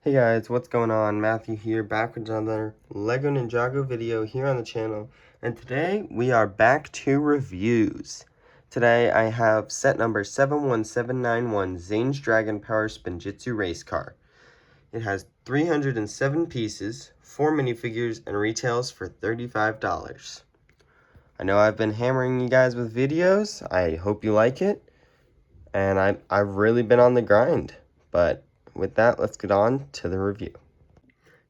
Hey guys, what's going on? Matthew here, back with another LEGO Ninjago video here on the channel. And today we are back to reviews. Today I have set number 71791 Zane's Dragon Power Spinjitzu Race Car. It has 307 pieces, 4 minifigures, and retails for $35. I know I've been hammering you guys with videos. I hope you like it. And I've really been on the grind. But with that, let's get on to the review.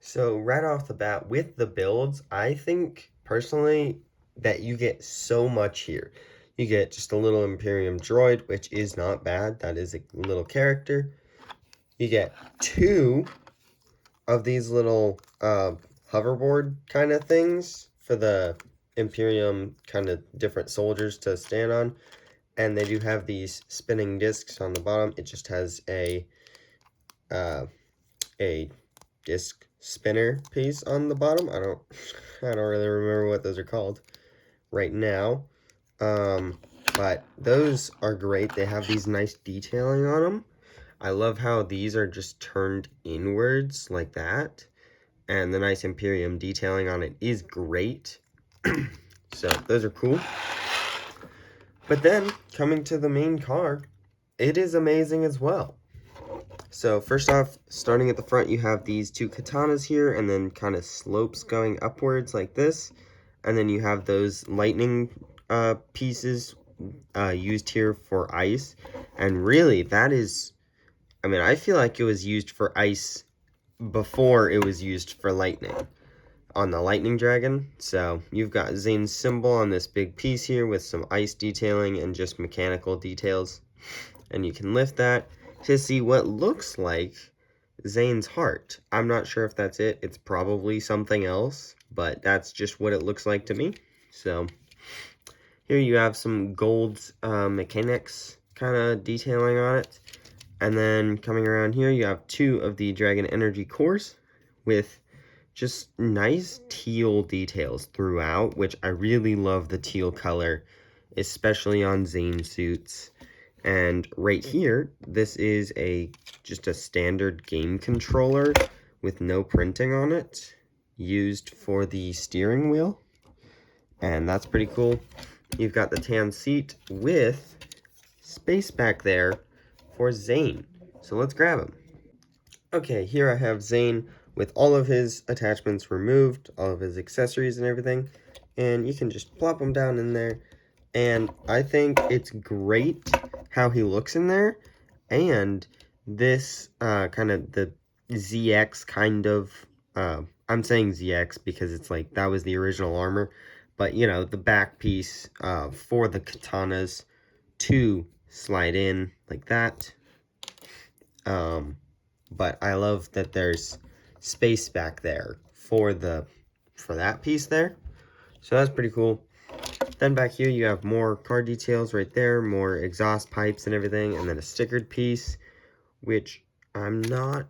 So right off the bat, with the builds, I think personally that you get so much here. You get just a little Imperium droid, which is not bad. That is a little character. You get 2 of these little hoverboard kind of things for the Imperium kind of different soldiers to stand on. And they do have these spinning discs on the bottom. It just has a disc spinner piece on the bottom. I don't really remember what those are called right now. But those are great. They have these nice detailing on them. I love how these are just turned inwards like that. And the nice Imperium detailing on it is great. So those are cool. But then, coming to the main car, it is amazing as well. So first off, starting at the front, you have these 2 katanas here, and then kind of slopes going upwards like this. And then you have those lightning pieces used here for ice. And really, that is, I mean, I feel like it was used for ice before it was used for lightning on the lightning dragon. So you've got Zane's symbol on this big piece here with some ice detailing and just mechanical details. And you can lift that to see what looks like Zane's heart. I'm not sure if that's it. It's probably something else, but that's just what it looks like to me. So here you have some gold mechanics kind of detailing on it. And then coming around here, you have 2 of the Dragon Energy cores with just nice teal details throughout, which I really love the teal color, especially on Zane suits. And right here, this is just a standard game controller with no printing on it, used for the steering wheel. And that's pretty cool. You've got the tan seat with space back there for Zane. So let's grab him. Okay, here I have Zane with all of his attachments removed, all of his accessories and everything. And you can just plop him down in there. And I think it's great how he looks in there. And this kind of the ZX kind of, I'm saying ZX because it's like that was the original armor. But, you know, the back piece for the katanas to slide in like that. But I love that there's space back there for that piece there. So that's pretty cool. Then back here you have more car details right there, more exhaust pipes and everything, and then a stickered piece, which I'm not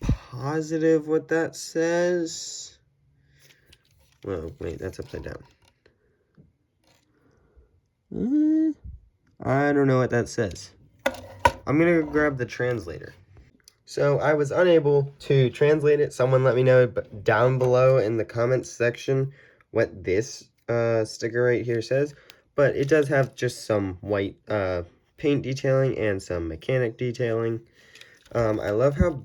positive what that says. Well, wait, that's upside down. I don't know what that says. I'm gonna grab the translator. So I was unable to translate it. Someone let me know down below in the comments section what this sticker right here says. But it does have just some white paint detailing and some mechanic detailing. I love how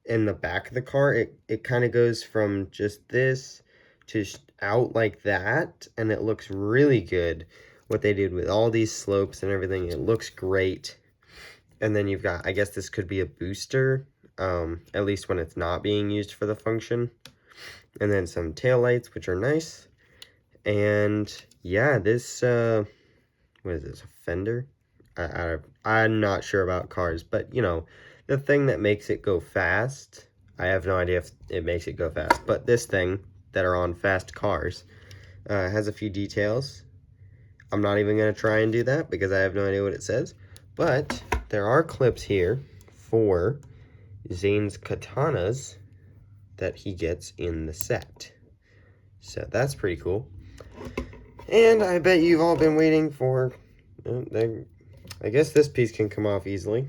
in the back of the car, it kind of goes from just this to out like that. And it looks really good. What they did with all these slopes and everything, it looks great. And then you've got, I guess this could be a booster, at least when it's not being used for the function. And then some tail lights, which are nice. And yeah, this, what is this, a fender? I'm not sure about cars, but you know, the thing that makes it go fast, I have no idea if it makes it go fast, but this thing that are on fast cars has a few details. I'm not even going to try and do that because I have no idea what it says, but there are clips here for Zane's katanas that he gets in the set. So that's pretty cool. And I bet you've all been waiting for, I guess this piece can come off easily.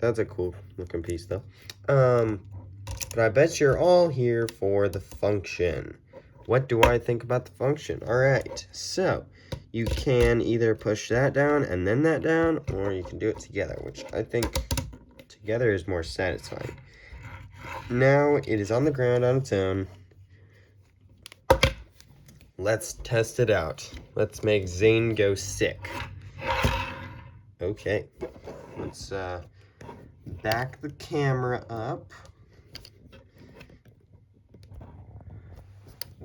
That's a cool looking piece, though. But I bet you're all here for the function. What do I think about the function? All right, so you can either push that down and then that down, or you can do it together, which I think together is more satisfying. Now it is on the ground on its own. Let's test it out. Let's make Zane go sick. Okay, let's back the camera up.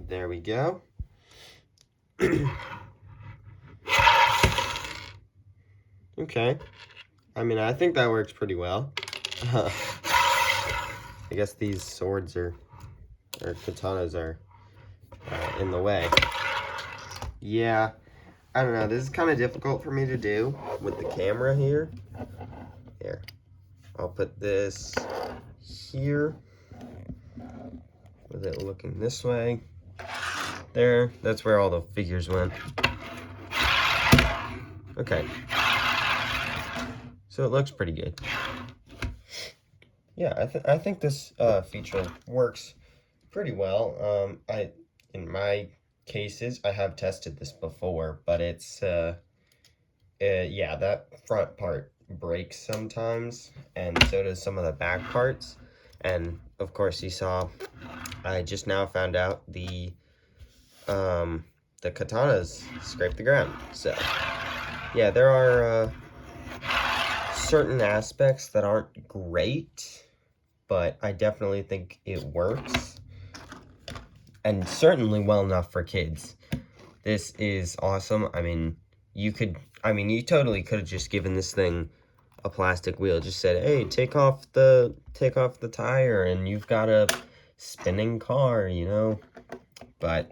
There we go. Okay. I mean, I think that works pretty well. I guess these swords or katanas are in the way. Yeah. I don't know. This is kind of difficult for me to do with the camera here. Here. I'll put this here with it looking this way. There. That's where all the figures went. Okay. So it looks pretty good. Yeah, I think this feature works pretty well. In my cases, I have tested this before, but it's yeah, that front part breaks sometimes, and so does some of the back parts. And of course, you saw, I just now found out the katanas scrape the ground. So yeah, there are certain aspects that aren't great, but I definitely think it works, and certainly well enough for kids. This is awesome. I mean, you totally could have just given this thing a plastic wheel, just said, hey, take off the tire, and you've got a spinning car, you know. But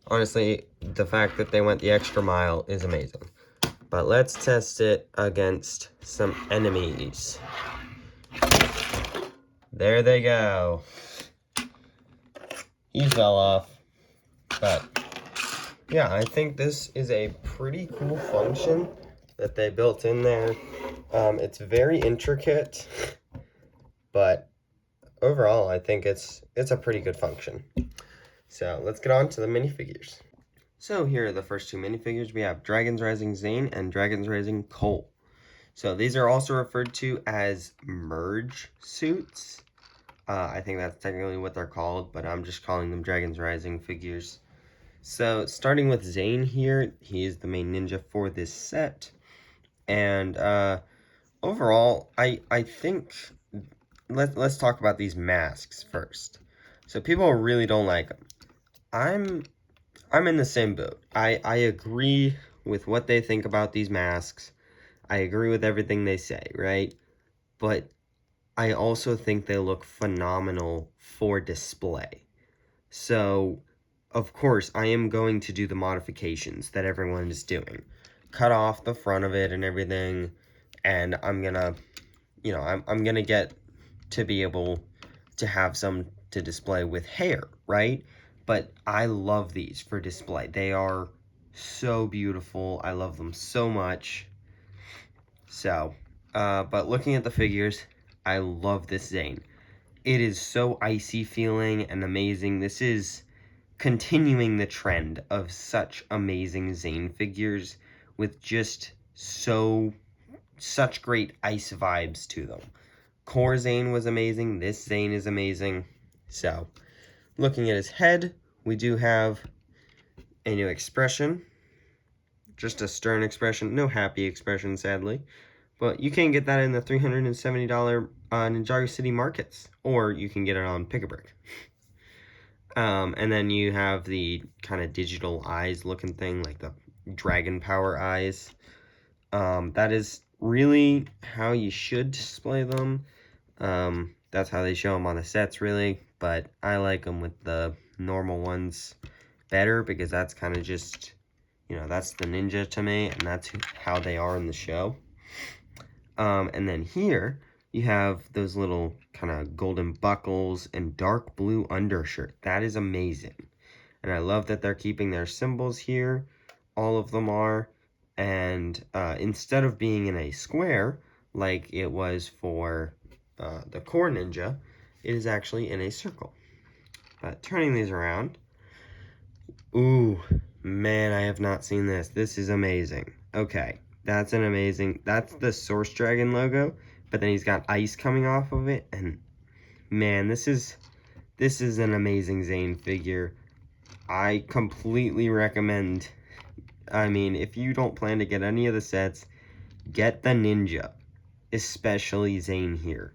honestly, the fact that they went the extra mile is amazing. But let's test it against some enemies. There they go. He fell off. But yeah, I think this is a pretty cool function that they built in there. It's very intricate, but overall, I think it's a pretty good function. So let's get on to the minifigures. So here are the first two minifigures. We have Dragons Rising Zane and Dragons Rising Cole. So these are also referred to as merge suits. I think that's technically what they're called, but I'm just calling them Dragons Rising figures. So starting with Zane here, he is the main ninja for this set. And overall, I think, let's talk about these masks first. So people really don't like them. I'm in the same boat. I agree with what they think about these masks. I agree with everything they say, right? But I also think they look phenomenal for display. So, of course, I am going to do the modifications that everyone is doing. Cut off the front of it and everything, and I'm gonna, you know, I'm gonna get to be able to have some to display with hair, right? But I love these for display. They are so beautiful. I love them so much. So, but looking at the figures, I love this Zane. It is so icy feeling and amazing. This is continuing the trend of such amazing Zane figures with just such great ice vibes to them. Core Zane was amazing. This Zane is amazing. So, looking at his head, we do have a new expression. Just a stern expression. No happy expression, sadly. But you can get that in the $370 Ninjago City markets. Or you can get it on Pick-a-Brick. And then you have the kind of digital eyes looking thing, like the dragon power eyes. That is really how you should display them. That's how they show them on the sets, really. But I like them with the normal ones better, because that's kind of just, you know, that's the ninja to me, and that's how they are in the show. And then here, you have those little kind of golden buckles and dark blue undershirt. That is amazing. And I love that they're keeping their symbols here. All of them are. And instead of being in a square, like it was for the core ninja. It is actually in a circle. But turning these around, ooh, man, I have not seen this. This is amazing. Okay, that's the Source Dragon logo, but then he's got ice coming off of it, and man, this is an amazing Zane figure. I completely recommend, I mean, if you don't plan to get any of the sets, get the Ninja, especially Zane here.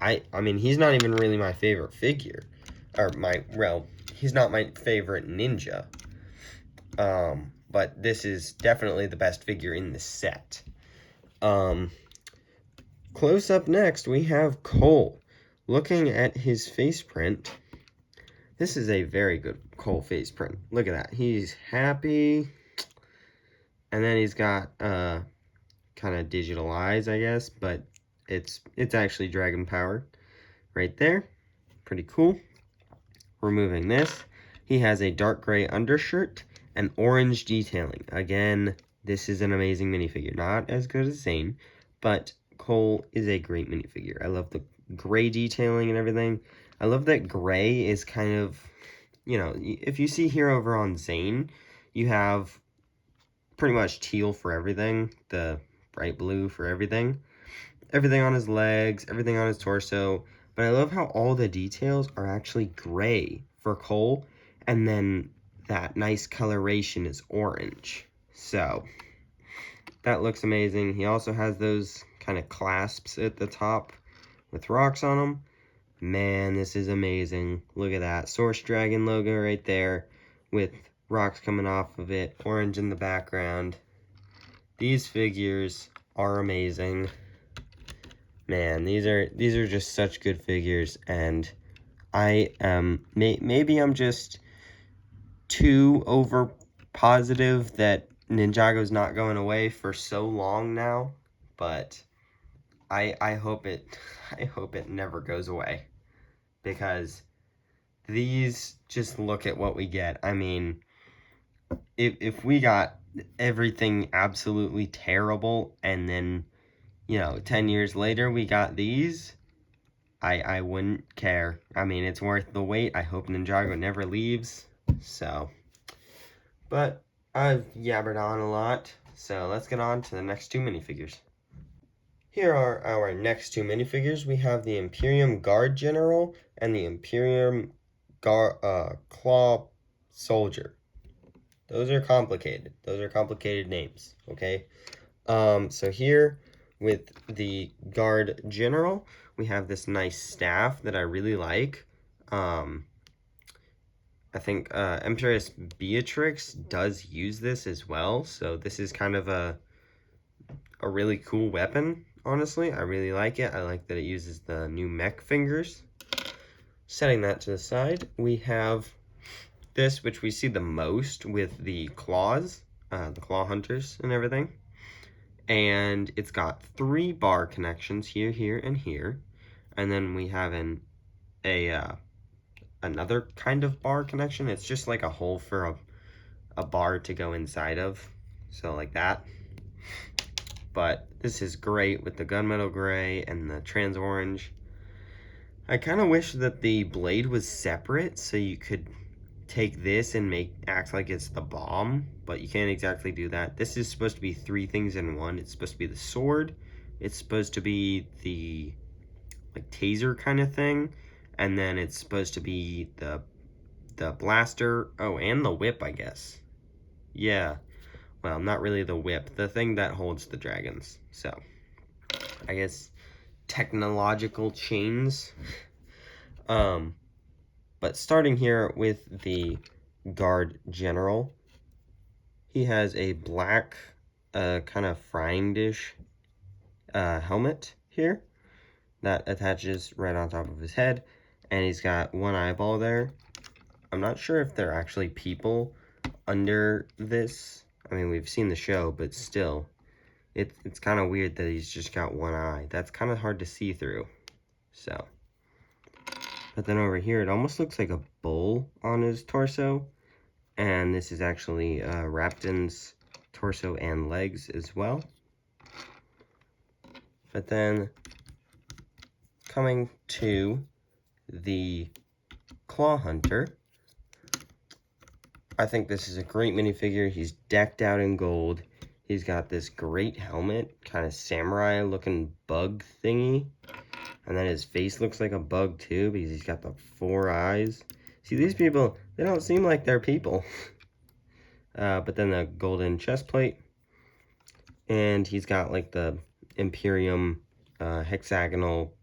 I mean, he's not even really my favorite figure, or he's not my favorite ninja. But this is definitely the best figure in the set. Close up next, we have Cole. Looking at his face print, this is a very good Cole face print. Look at that. He's happy. And then he's got kind of digital eyes, I guess, but it's actually dragon powered right there. Pretty cool. Removing this, he has a dark gray undershirt and orange detailing. Again, this is an amazing minifigure. Not as good as Zane, but Cole is a great minifigure. I love the gray detailing and everything. I love that gray is kind of, you know, if you see here over on Zane, you have pretty much teal for everything, the bright blue for everything. Everything on his legs, everything on his torso. But I love how all the details are actually gray for Cole, and then that nice coloration is orange. So, that looks amazing. He also has those kind of clasps at the top with rocks on them. Man, this is amazing. Look at that. Source Dragon logo right there with rocks coming off of it. Orange in the background. These figures are amazing. Man, these are just such good figures, and I am maybe I'm just too over positive that Ninjago's not going away for so long now, but I hope it never goes away, because these, just look at what we get. I mean, if we got everything absolutely terrible and then, you know, 10 years later we got these, I wouldn't care. I mean, it's worth the wait. I hope Ninjago never leaves. So, but I've yabbered on a lot. So let's get on to the next two minifigures. Here are our next two minifigures. We have the Imperium Guard General and the Imperium Claw Soldier. Those are complicated. Those are complicated names, okay? So here with the Guard General, we have this nice staff that I really like. I think Empress Beatrix does use this as well, so this is kind of a really cool weapon, honestly. I really like it. I like that it uses the new mech fingers. Setting that to the side, we have this, which we see the most with the claws, the claw hunters and everything. And it's got 3 bar connections here, here, and here. And then we have another kind of bar connection. It's just like a hole for a bar to go inside of. So like that. But this is great with the gunmetal gray and the trans orange. I kind of wish that the blade was separate so you could take this and act like it's the bomb, but you can't exactly do that. This is supposed to be 3 things in one. It's supposed to be the sword, it's supposed to be the like taser kind of thing, and then it's supposed to be the blaster, oh, and the whip, I guess. Yeah, well, not really the whip, the thing that holds the dragons. So I guess technological chains. But starting here with the Guard General, he has a black kind of frying dish helmet here that attaches right on top of his head, and he's got one eyeball there. I'm not sure if they're actually people under this. I mean, we've seen the show, but still, it's kind of weird that he's just got one eye. That's kind of hard to see through. So, but then over here, it almost looks like a bull on his torso. And this is actually Rapton's torso and legs as well. But then coming to the Claw Hunter, I think this is a great minifigure. He's decked out in gold. He's got this great helmet, kind of samurai looking bug thingy. And then his face looks like a bug too, because he's got the 4 eyes. See, these people, they don't seem like they're people. But then the golden chest plate. And he's got like the Imperium hexagonal.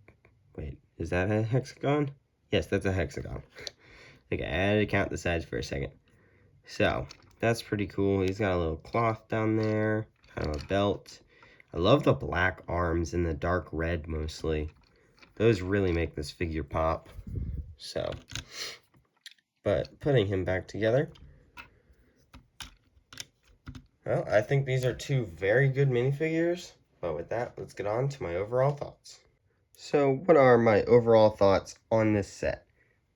Wait, is that a hexagon? Yes, that's a hexagon. Okay, I had to count the sides for a second. So, that's pretty cool. He's got a little cloth down there, kind of a belt. I love the black arms and the dark red mostly. Those really make this figure pop. So, but putting him back together, well, I think these are 2 very good minifigures. But with that, let's get on to my overall thoughts. So, what are my overall thoughts on this set?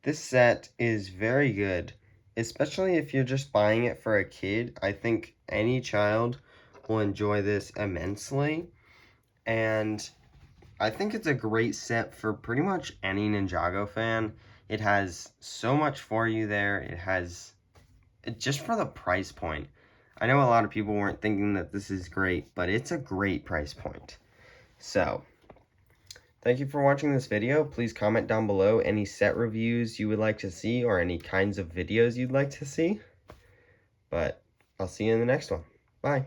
This set is very good, especially if you're just buying it for a kid. I think any child will enjoy this immensely. And I think it's a great set for pretty much any Ninjago fan. It has so much for you there. It has, just for the price point. I know a lot of people weren't thinking that this is great, but it's a great price point. So, thank you for watching this video. Please comment down below any set reviews you would like to see or any kinds of videos you'd like to see. But I'll see you in the next one. Bye.